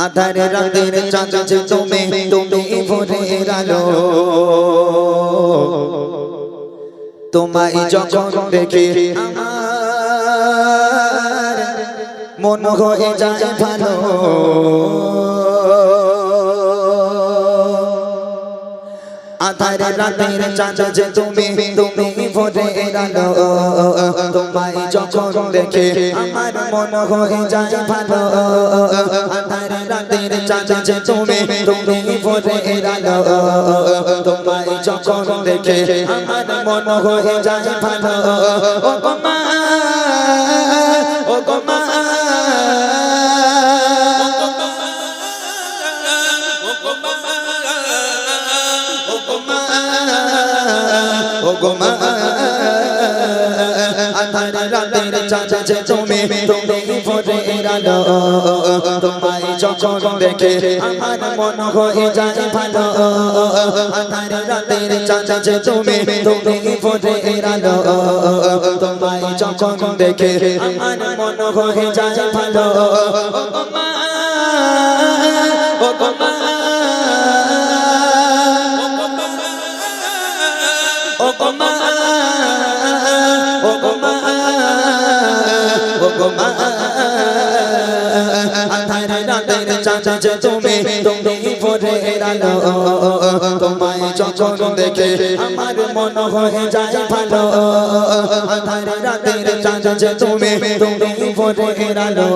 আধার রাতের চাঁদ যে তুমি তুমি ভোরের আলো তোমায় যখন দেখি আমার মন হয়ে যায় ভালো আধার রাতের চাঁদ যে তুমি তুমি ভোরের আলো তোমায় যখন দেখে আমার মন হয়ে যায় ভালো আধার রাতের চাঁদ যে তুমি তুমি ভোরের আলো তোমায় যখন দেখে আমার মন হয়ে যায় ভালো ও গো মা ও গো মা ও গো মা আধার রাতের চাঁদ যে তুমি তুমি ভোরের আলো তোমায় যখন দেখে আমার মন হয়ে যায় ভালো আধার রাতের চাঁদ যে তুমি তুমি ভোরের আলো তোমায় যখন দেখে আমার মন হয়ে যায় ভালো ও গো মা ও গো মা ও গো মা ও গো মা ও গো মা আধার রাতের চাঁদ যে তুমি তুমি ভোরের আলো তোমায় যখন দেখে আমার মন হয়ে যায় ভালো আধার রাতের চাঁদ যে তুমি তুমি ভোরের আলো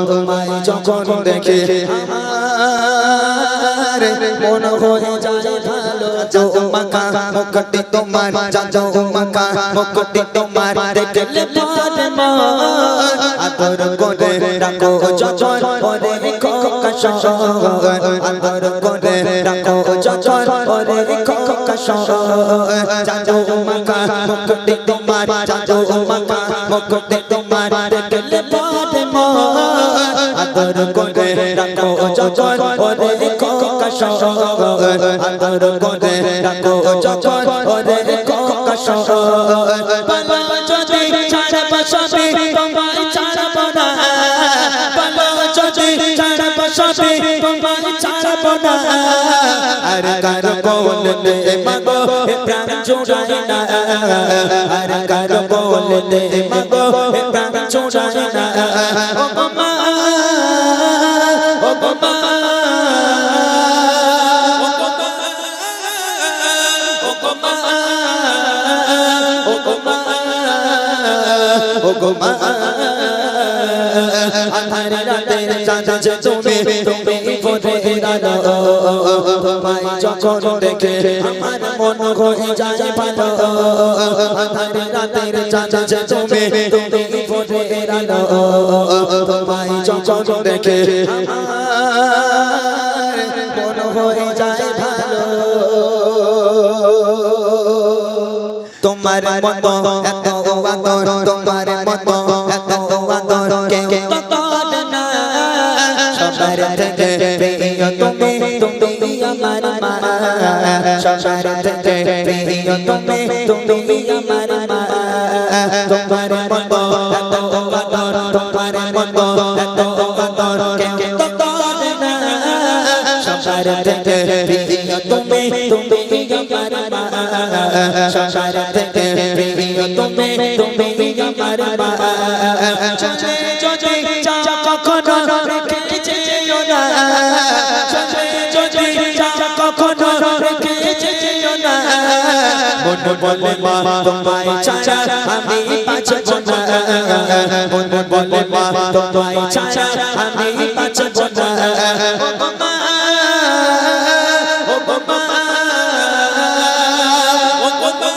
তোমায় যখন দেখে আমার মন হয়ে যায় ভালো যাও মাকা মুকুটি তোমার যাও মাকা মুকুটি তোমার দেখলে পরে মন আদর করে রাখো যজন পরে খোকাশ আদর করে রাখো যজন পরে খোকাশ যাও মাকা মুকুটি তোমার যাও মাকা মুকুটি তোমার দেখলে পরে মন আদর করে রাখো যজন পরে খোকাশ আদর করে রাখো যজন পরে খোকাশ বাবা যদি ছাড়ব সবে তোমায় ছাড়ব না বাবা যদি ছাড়ব সবে তোমায় ছাড়ব না আর কার বলতে মাগো প্রাণ জোড়ায় না আর কার বলতে মাগো প্রাণ জোড়ায় না ও গো মা ও গো মা ও গো মা আধার রাতের চাঁদ যে তুমি তুমি ভোরের আলো তোমায় যখন দেখে আমার মন হয়ে যায় ভালো আধার রাতের চাঁদ যে তুমি তুমি ভোরের আলো তোমায় যখন দেখে আমার মন হয়ে যায় ভালো তোমার মতো এত আদর তোমার মতো এত আদর কেউ তো করে না সবার থেকে প্রিয় তুমি তুমি আমার মা সবার থেকে প্রিয় তুমি তুমি আমার মা তোমার মতো এত আদর তোমার মতো এত আদর কেউ তো করে না সবার থেকে প্রিয় তুমি তুমি আমার মা সবার থেকে প্রিয় তুমি তুমি আমার মা চলে যদি যা কখনো রেখে যেও না চলে যদি যা কখনো রেখে যেও না মন বলে মা তোমায় ছাড়া আমি বাঁচব না মন বলে মা তোমায় ছাড়া আমি বাঁচব না ও গো মা ও গো মা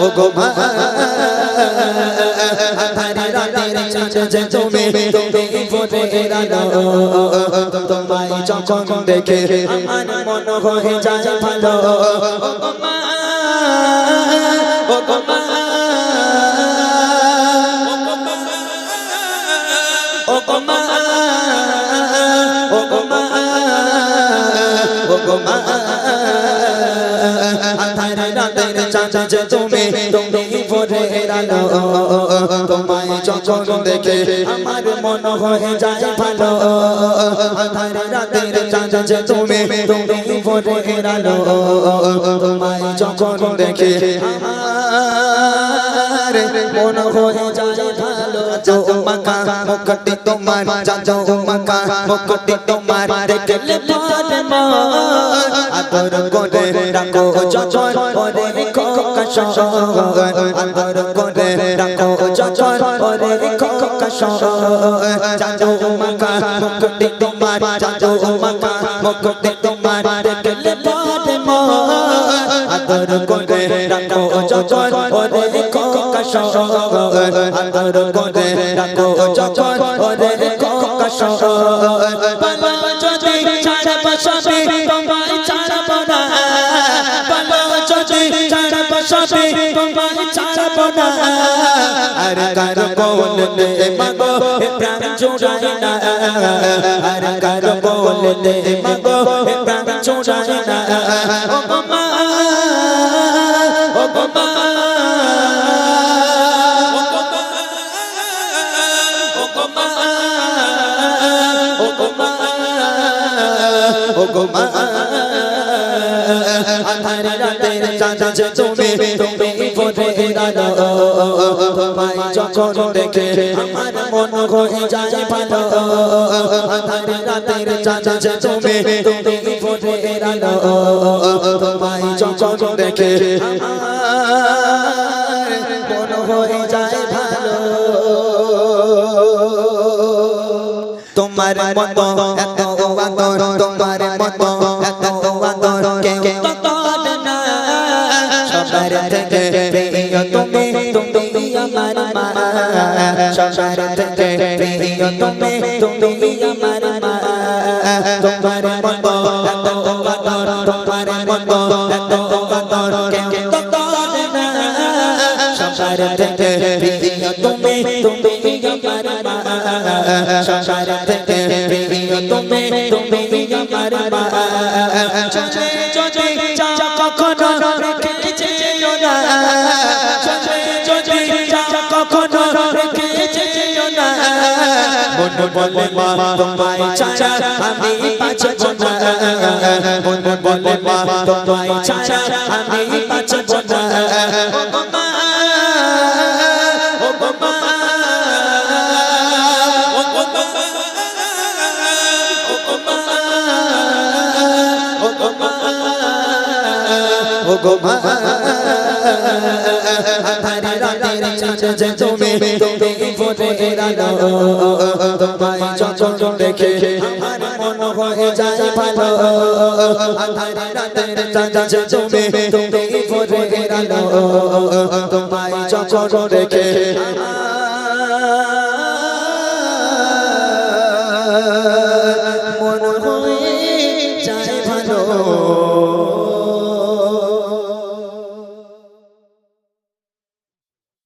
ও গো মা আধার রাতের চাঁদ যে তুমি তুমি ভোরের আলো তোমায় যখন দেখে আমার মন হয়ে যায় ভালো ও গো মা ও গো মা ও গো মা ও গো মা ও গো মা আধার রাতের চাঁদ যে তুমি তুমি ভোরের এরালো তোমায় যখন দেখে আমার মন হয়ে যায় ভালো আধার রাতের চাঁদ যে তুমি ভোরে এরালো তোমায় যখন দেখে আমার মন হয়ে যায় ভালো মাকা মুকুটি তোমার জাদু মাকা মুকুটি তোমার দেখলে পারে মা আদর করে রাখো যখন ওরে খোকাশ আদর করে রাখো যখন ওরে খোকাশ জাদু মাকা মুকুটি তোমার জাদু মাকা মুকুটি তোমার দেখলে পারে মা আদর করে রাখো যখন ওরে খোকাশ আদর করে রাখো যখন ওরে খোকাশ বাবা যদি ছাড়া বসবে তোমায় ছাড়ব না বাবা যদি ছাড়া বসবে তোমায় ছাড়ব না আর কার বলতে মাগো প্রাণ জোড়ায় না আর কার বলতে মাগো প্রাণ জোড়ায় না ও মা ও মা ও গো মা আধার রাতের চাঁদ যে তুমি ভোরে এরালো তোমায় যখন দেখে আমার মন হয়ে যায় ভালো আধার রাতের চাঁদ যে তুমি ভোরে এরালো তোমায় যখন দেখে আমার মন হয়ে যায় ভালো তোমার মতো এত আদর তোমার মতো এত আদর কেউ তো করে না সবার থেকে প্রিয় তুমি তুমি আমার মা সবার থেকে প্রিয় তুমি তুমি আমার মা তোমার মতো এত আদর তোমার মতো এত আদর কেউ তো করে না সবার থেকে প্রিয় তুমি তুমি আমার মা সবার থেকে প্রিয় তুমি তুমি আমার মা চলে চলে যা কখনো রেখে যেও না চলে চলে যা কখনো রেখে যেও না মন বলে মা তোমায় ছাড়া আমি বাঁচব না মন বলে মা তোমায় ছাড়া আমি বাঁচব না ও মা ও মা ও গো মা আধার রাতের চাঁদ যে তুমি ভোরে এরালো তোমায় যখন দেখে আমার মন হয়ে যায় ভালো আধার রাতের চাঁদ যে তুমি ভোরে এরালো তোমায় যখন দেখে মন হয়ে যায় ভালো